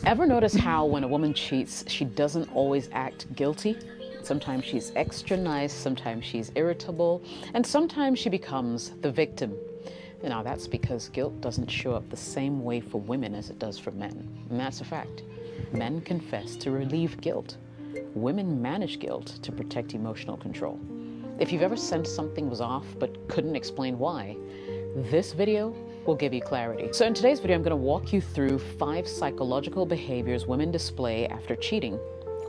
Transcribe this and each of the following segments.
Ever notice how when a woman cheats, she doesn't always act guilty? Sometimes she's extra nice, sometimes she's irritable, and sometimes she becomes the victim. Now that's because guilt doesn't show up the same way for women as it does for men. And that's a fact. Men confess to relieve guilt. Women manage guilt to protect emotional control. If you've ever sensed something was off but couldn't explain why, this video will give you clarity. So in today's video, I'm going to walk you through 5 psychological behaviors women display after cheating,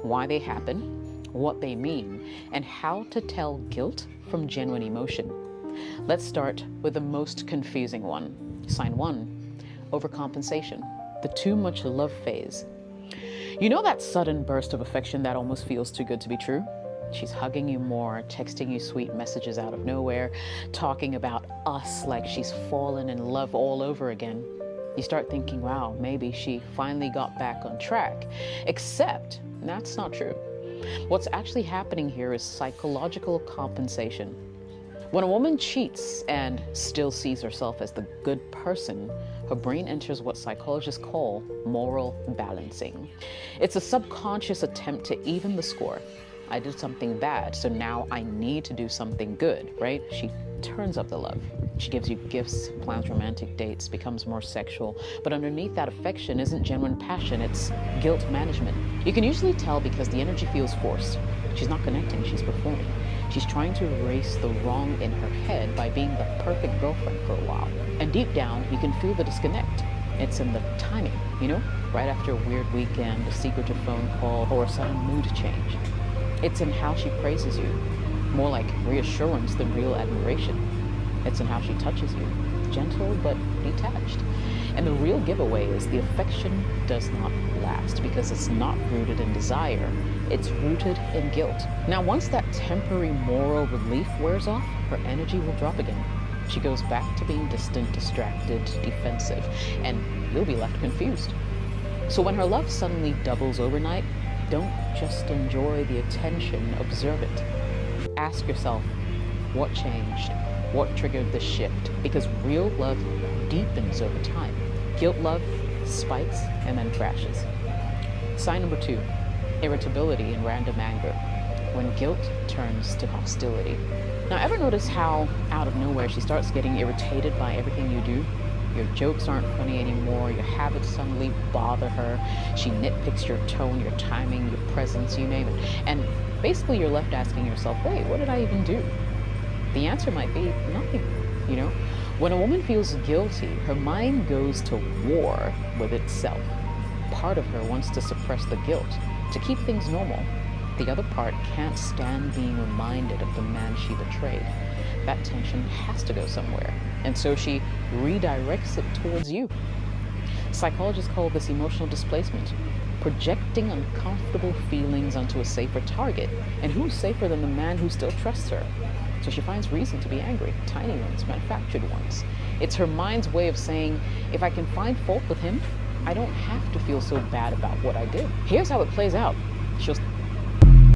why they happen, what they mean, and how to tell guilt from genuine emotion. Let's start with the most confusing one. Sign 1, overcompensation, the too much love phase. You know that sudden burst of affection that almost feels too good to be true? She's hugging you more, texting you sweet messages out of nowhere, talking about us like she's fallen in love all over again. You start thinking, wow, maybe she finally got back on track. Except that's not true. What's actually happening here is psychological compensation. When a woman cheats and still sees herself as the good person, her brain enters what psychologists call moral balancing. It's a subconscious attempt to even the score. I did something bad, so now I need to do something good, right? She turns up the love. She gives you gifts, plans romantic dates, becomes more sexual. But underneath that affection isn't genuine passion, it's guilt management. You can usually tell because the energy feels forced. She's not connecting, she's performing. She's trying to erase the wrong in her head by being the perfect girlfriend for a while. And deep down, you can feel the disconnect. It's in the timing, you know? Right after a weird weekend, a secretive phone call, or a sudden mood change. It's in how she praises you, more like reassurance than real admiration. It's in how she touches you, gentle but detached. And the real giveaway is the affection does not last because it's not rooted in desire, it's rooted in guilt. Now, once that temporary moral relief wears off, her energy will drop again. She goes back to being distant, distracted, defensive, and you'll be left confused. So when her love suddenly doubles overnight, don't just enjoy the attention, observe it. Ask yourself, what changed? What triggered the shift? Because real love deepens over time. Guilt love spikes and then crashes. Sign number 2, irritability and random anger, when guilt turns to hostility. Now, ever notice how out of nowhere she starts getting irritated by everything you do? Your jokes aren't funny anymore, your habits suddenly bother her, she nitpicks your tone, your timing, your presence, you name it. And basically you're left asking yourself, wait, what did I even do? The answer might be nothing, you know? When a woman feels guilty, her mind goes to war with itself. Part of her wants to suppress the guilt, to keep things normal. The other part can't stand being reminded of the man she betrayed. That tension has to go somewhere, and so she redirects it towards you. Psychologists call this emotional displacement, projecting uncomfortable feelings onto a safer target. And who's safer than the man who still trusts her? So she finds reason to be angry, tiny ones, manufactured ones. It's her mind's way of saying, if I can find fault with him, I don't have to feel so bad about what I did. Here's how it plays out. She'll